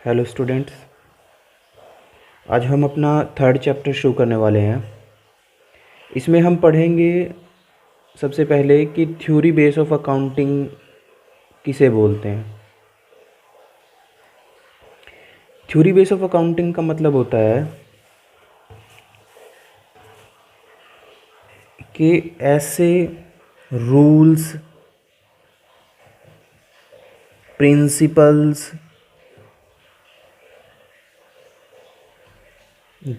Hello students, आज हम अपना थर्ड चैप्टर शुरू करने वाले हैं। इसमें हम पढ़ेंगे सबसे पहले कि थ्योरी बेस ऑफ अकाउंटिंग किसे बोलते हैं। थ्योरी बेस ऑफ अकाउंटिंग का मतलब होता है कि ऐसे रूल्स, प्रिंसिपल्स,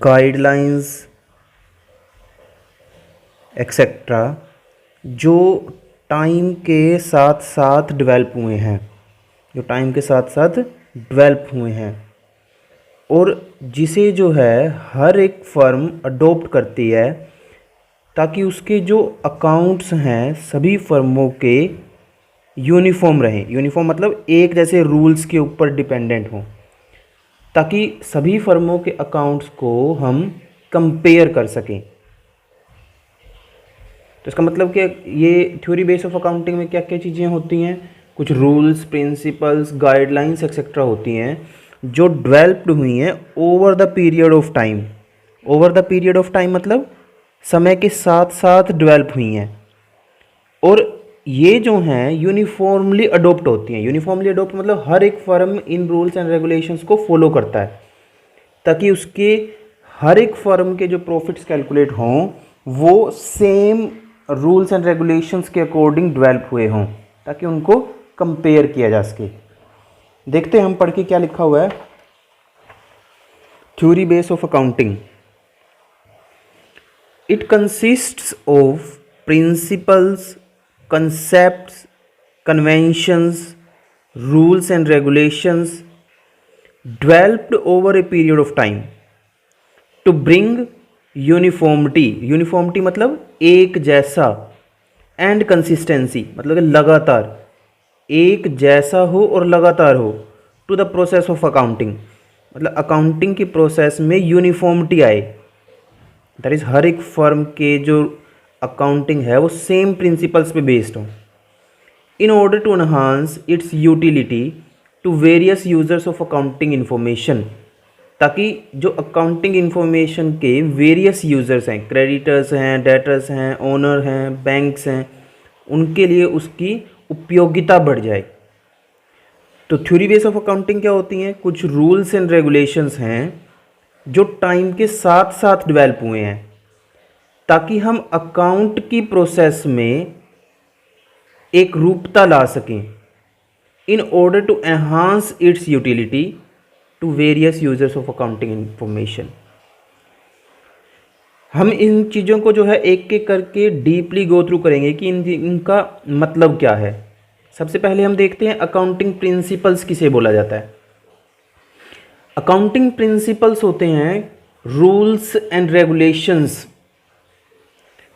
गाइडलाइंस एक्सेट्रा जो टाइम के साथ साथ डेवलप हुए हैं, और जिसे जो है हर एक फर्म अडॉप्ट करती है ताकि उसके जो अकाउंट्स हैं सभी फर्मों के यूनिफॉर्म रहें। यूनिफॉर्म मतलब एक जैसे रूल्स के ऊपर डिपेंडेंट हों, ताकि सभी फर्मों के अकाउंट्स को हम कंपेयर कर सकें। तो इसका मतलब कि ये थ्योरी बेस ऑफ अकाउंटिंग में क्या क्या चीज़ें होती हैं, कुछ रूल्स, प्रिंसिपल्स, गाइडलाइंस एक्सेट्रा होती हैं जो डेवलप्ड हुई हैं over the period of time. Over the period of time मतलब समय के साथ साथ डेवलप हुई हैं, और ये जो हैं यूनिफॉर्मली अडोप्ट होती हैं। यूनिफॉर्मली अडोप्ट मतलब हर एक firm in rules and regulations को फॉलो करता है ताकि उसके हर एक फर्म के जो प्रॉफिट्स कैलकुलेट हों वो सेम रूल्स एंड रेगुलेशंस के अकॉर्डिंग डेवलप हुए हों, ताकि उनको कंपेयर किया जा सके। देखते हैं हम पढ़ के क्या लिखा हुआ है। Theory base of accounting, it consists of principles, concepts, conventions, rules and regulations developed over a period of time to bring uniformity। uniformity मतलब एक जैसा, and consistency मतलब लगातार, एक जैसा हो और लगातार हो, to the process of accounting मतलब अकाउंटिंग की प्रोसेस में यूनिफॉर्मिटी आए। दैट इज़ हर एक फर्म के जो अकाउंटिंग है वो सेम प्रिंसिपल्स पे बेस्ड हो, in order to enhance its utility to various users of accounting information, ताकि जो अकाउंटिंग इन्फॉर्मेशन के वेरियस यूजर्स हैं, क्रेडिटर्स हैं, डेटर्स हैं, ओनर हैं, बैंक्स हैं, उनके लिए उसकी उपयोगिता बढ़ जाए। तो थ्योरी बेस ऑफ अकाउंटिंग क्या होती हैं, कुछ रूल्स एंड रेगुलेशंस हैं जो टाइम के साथ साथ डेवलप हुए हैं ताकि हम अकाउंट की प्रोसेस में एक रूपता ला सकें, in order to enhance its utility to various users of accounting information. हम इन चीज़ों को जो है एक एक करके डीपली गो थ्रू करेंगे कि इनका मतलब क्या है। सबसे पहले हम देखते हैं अकाउंटिंग प्रिंसिपल्स किसे बोला जाता है। अकाउंटिंग प्रिंसिपल्स होते हैं रूल्स एंड रेगुलेशंस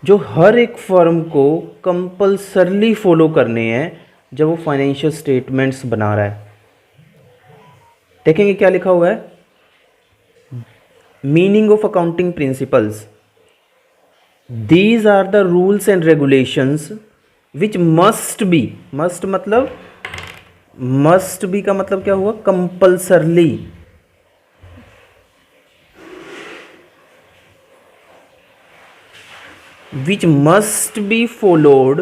जो हर एक फर्म को कंपल्सरली फॉलो करने हैं जब वो फाइनेंशियल स्टेटमेंट्स बना रहा है। देखेंगे क्या लिखा हुआ है, meaning of accounting principles, these are the rules and regulations which must be, must मतलब, मस्ट बी का मतलब क्या हुआ, compulsorily, which must be followed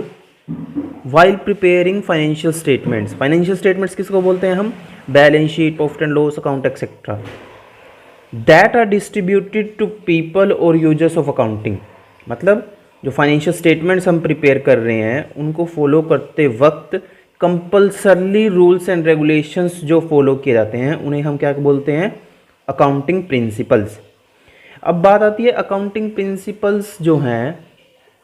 while preparing financial statements। financial statements किसको बोलते हैं हम, balance sheet, profit and loss account etcetera, that are distributed to people or users of accounting। मतलब जो फाइनेंशियल स्टेटमेंट्स हम प्रिपेयर कर रहे हैं उनको फॉलो करते वक्त कंपल्सरली रूल्स एंड रेगुलेशंस जो फॉलो किए जाते हैं उन्हें हम क्या बोलते हैं, अकाउंटिंग प्रिंसिपल्स। अब बात आती है अकाउंटिंग प्रिंसिपल्स जो हैं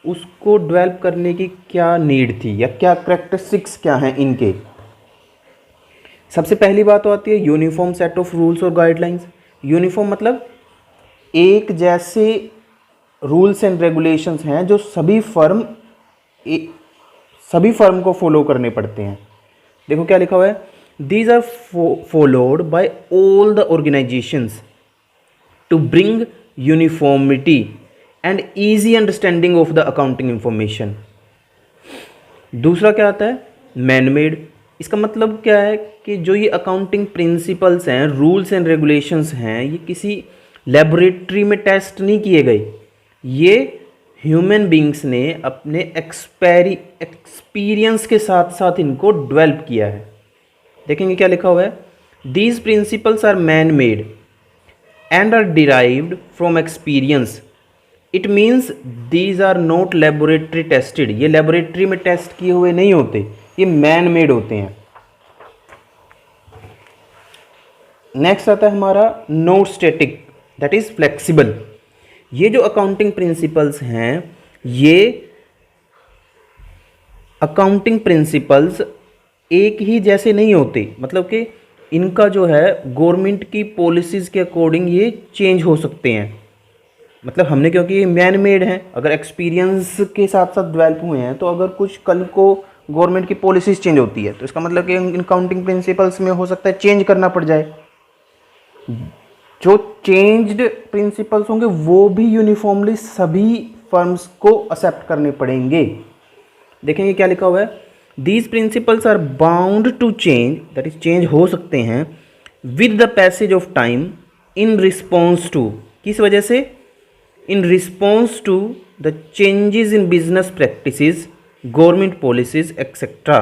उसको डेवलप करने की क्या नीड थी या क्या करेक्टरिस्टिक्स क्या हैं इनके। सबसे पहली बात तो आती है यूनिफॉर्म सेट ऑफ रूल्स और गाइडलाइंस। यूनिफॉर्म मतलब एक जैसे रूल्स एंड रेगुलेशंस हैं जो सभी फर्म को फॉलो करने पड़ते हैं। देखो क्या लिखा हुआ है, these are followed by all the organisations to bring uniformity and easy understanding of the accounting information. दूसरा क्या आता है, मैन मेड, इसका मतलब क्या है कि जो ये अकाउंटिंग प्रिंसिपल्स हैं, रूल्स एंड रेगुलेशंस हैं, ये किसी लेबोरेटरी में टेस्ट नहीं किए गए। ये ह्यूमन बींग्स ने अपने एक्सपीरियंस के साथ साथ इनको डेवलप किया है। देखेंगे क्या लिखा हुआ है, these principles are man made and are derived from experience. It means these are not laboratory tested. ये लेबोरेटरी में टेस्ट किए हुए नहीं होते, ये मैन मेड होते हैं। नेक्स्ट आता है हमारा not static, that is flexible. ये जो अकाउंटिंग प्रिंसिपल्स हैं, ये अकाउंटिंग प्रिंसिपल्स एक ही जैसे नहीं होते, मतलब कि इनका जो है गवर्नमेंट की पॉलिसीज़ के अकॉर्डिंग ये चेंज हो सकते हैं। मतलब हमने, क्योंकि ये मैन मेड हैं, अगर एक्सपीरियंस के साथ साथ डेवलप हुए हैं, तो अगर कुछ कल को गवर्नमेंट की पॉलिसीज़ चेंज होती है तो इसका मतलब कि इन अकाउंटिंग प्रिंसिपल्स में हो सकता है चेंज करना पड़ जाए। जो चेंज्ड प्रिंसिपल्स होंगे वो भी यूनिफॉर्मली सभी फर्म्स को एक्सेप्ट करने पड़ेंगे। देखेंगे क्या लिखा हुआ है, these principles are bound to change, that is change हो सकते हैं with the passage of time in response to, किस वजह से, in response to the changes in business practices, government policies etcetera.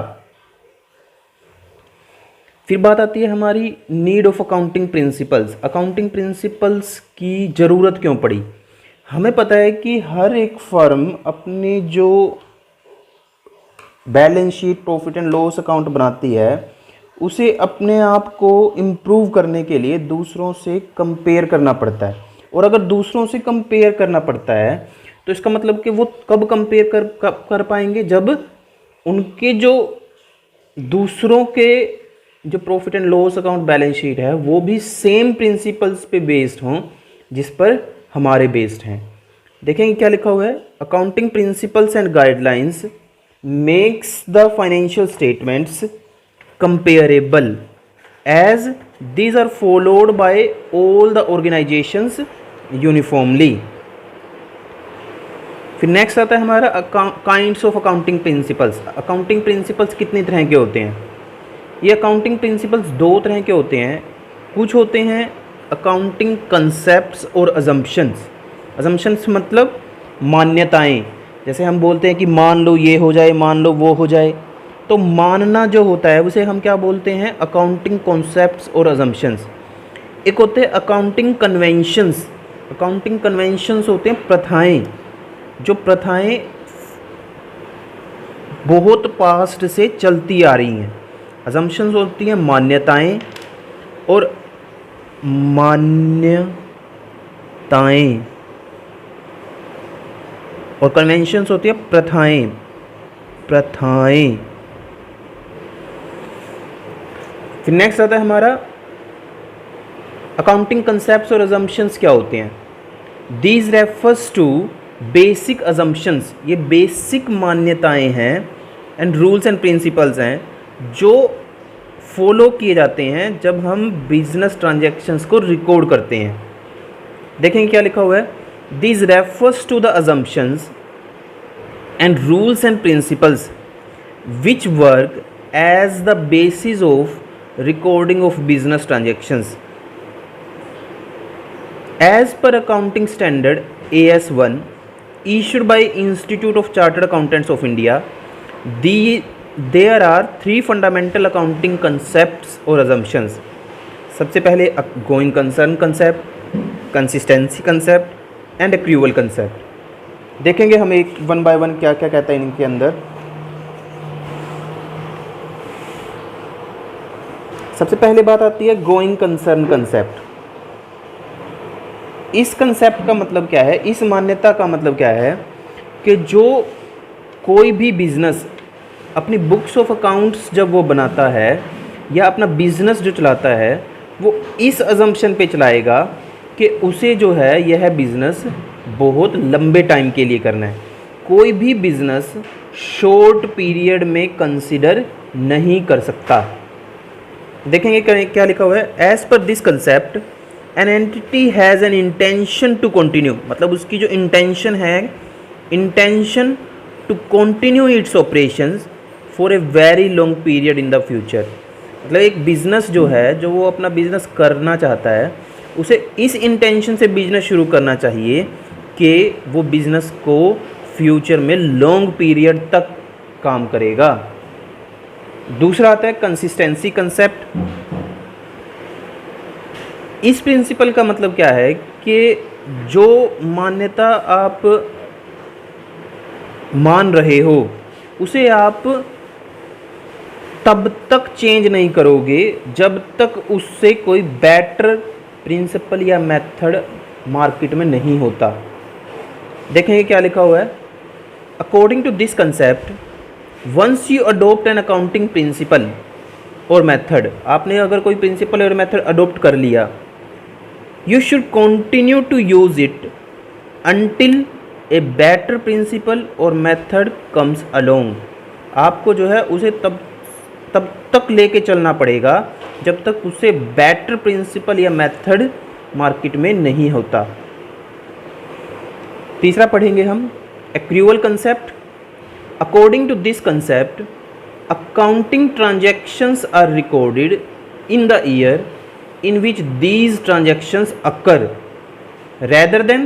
फिर बात आती है हमारी need of accounting principles. Accounting principles की ज़रूरत क्यों पड़ी। हमें पता है कि हर एक फर्म अपने जो balance sheet, profit and loss account बनाती है, उसे अपने आप को इम्प्रूव करने के लिए दूसरों से कंपेयर करना पड़ता है। और अगर दूसरों से कंपेयर करना पड़ता है तो इसका मतलब कि वो कब कंपेयर कर पाएंगे, जब उनके जो दूसरों के जो profit and loss account balance sheet है वो भी सेम प्रिंसिपल्स पे बेस्ड हों जिस पर हमारे बेस्ड हैं। देखेंगे क्या लिखा हुआ है, accounting principles and guidelines makes the financial statements comparable as these are followed by all the organisations uniformly. फिर नेक्स्ट आता है हमारा kinds of accounting principles. Accounting principles कितने तरह के होते हैं। ये अकाउंटिंग प्रिंसिपल्स दो तरह के होते हैं। कुछ होते हैं अकाउंटिंग कंसेप्ट्स और अजम्पशंस। अजम्पशंस मतलब मान्यताएं, जैसे हम बोलते हैं कि मान लो ये हो जाए, मान लो वो हो जाए, तो मानना जो होता है उसे हम क्या बोलते हैं, अकाउंटिंग कॉन्सेप्ट्स और अजम्पशंस। एक होते हैं अकाउंटिंग कन्वेंशंस। अकाउंटिंग कन्वेंशंस होते हैं प्रथाएं, जो प्रथाएं बहुत पास्ट से चलती आ रही हैं। अजम्पशंस होती हैं मान्यताएं, और और कन्वेंशंस होती है प्रथाएं। फिर नेक्स्ट आता है हमारा अकाउंटिंग कंसेप्ट्स और अजम्पशंस क्या होते हैं। These refers to basic assumptions, ये बेसिक मान्यताएं हैं, एंड रूल्स एंड प्रिंसिपल्स हैं जो फॉलो किए जाते हैं जब हम बिजनेस ट्रांजैक्शंस को रिकॉर्ड करते हैं। देखेंगे क्या लिखा हुआ है, these refers to the assumptions and rules and principles which work as the basis of recording of business transactions as per accounting standard AS1 issued by Institute of Chartered Accountants of India. There are three fundamental accounting concepts or assumptions. सबसे पहले going concern concept, consistency concept and accrual concept। देखेंगे हम एक one by one क्या क्या कहता है इनके अंदर। सबसे पहले बात आती है गोइंग कंसर्न कंसेप्ट। इस कंसेप्ट का मतलब क्या है, इस मान्यता का मतलब क्या है कि जो कोई भी बिजनेस अपनी बुक्स ऑफ अकाउंट्स जब वो बनाता है या अपना बिजनेस जो चलाता है वो इस अजम्पशन पे चलाएगा कि उसे जो है यह बिजनेस बहुत लंबे टाइम के लिए करना है। कोई भी बिजनेस शॉर्ट पीरियड में कंसिडर नहीं कर सकता। देखेंगे क्या लिखा हुआ है, एज पर this concept an entity has an intention to continue, मतलब उसकी जो इंटेंशन है, intention to continue its operations for a very long period in the future. मतलब एक बिज़नेस जो है, जो वो अपना बिज़नेस करना चाहता है, उसे इस इंटेंशन से बिज़नेस शुरू करना चाहिए कि वो बिज़नेस को फ्यूचर में लॉन्ग पीरियड तक काम करेगा। दूसरा आता है कंसिस्टेंसी कंसेप्ट। इस प्रिंसिपल का मतलब क्या है कि जो मान्यता आप मान रहे हो उसे आप तब तक चेंज नहीं करोगे जब तक उससे कोई बेटर प्रिंसिपल या मेथड मार्केट में नहीं होता। देखेंगे क्या लिखा हुआ है। According to this concept, once you adopt an accounting principle और मेथड, आपने अगर कोई प्रिंसिपल और मेथड अडोप्ट कर लिया, you should continue to use it until a better principle और मेथड कम्स अलोंग। आपको जो है उसे तब तक लेके चलना पड़ेगा जब तक उससे बेटर प्रिंसिपल या मेथड मार्केट में नहीं होता। तीसरा पढ़ेंगे हम accrual concept. According to this concept, accounting transactions are recorded in the year in which these transactions occur rather than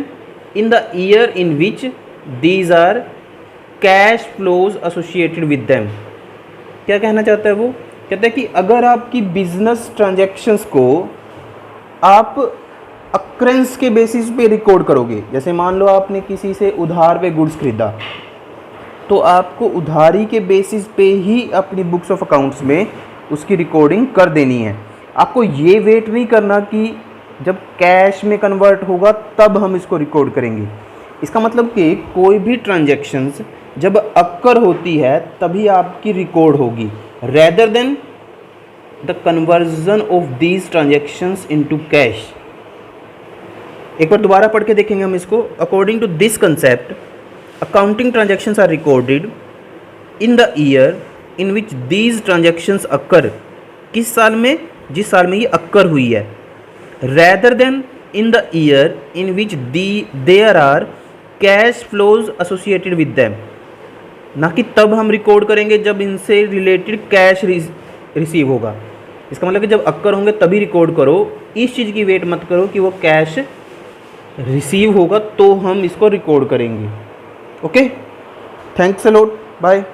in the year in which these are cash flows associated with them। क्या कहना चाहता है वो? कहता है कि अगर आपकी बिजनेस ट्रांजैक्शंस को आप अक्रेंस के बेसिस पे रिकॉर्ड करोगे, जैसे मान लो आपने किसी से उधार पे गुड्स खरीदा, तो आपको उधारी के बेसिस पे ही अपनी बुक्स ऑफ अकाउंट्स में उसकी रिकॉर्डिंग कर देनी है। आपको ये वेट नहीं करना कि जब कैश में कन्वर्ट होगा तब हम इसको रिकॉर्ड करेंगे। इसका मतलब कि कोई भी ट्रांजैक्शंस जब अक्कर होती है तभी आपकी रिकॉर्ड होगी, rather than the conversion of these transactions into cash. एक बार दोबारा पढ़ के देखेंगे हम इसको। According to this concept, accounting transactions are recorded in the year in which these transactions occur. किस साल में? जिस साल में ये अक्कर हुई है। Rather than in the year in which there are cash flows associated with them. ना कि तब हम रिकॉर्ड करेंगे जब इनसे रिलेटेड कैश रिसीव होगा। इसका मतलब कि जब अक्कर होंगे तभी रिकॉर्ड करो। इस चीज़ की वेट मत करो कि वो कैश रिसीव होगा तो हम इसको रिकॉर्ड करेंगे। Okay, thanks a lot, bye.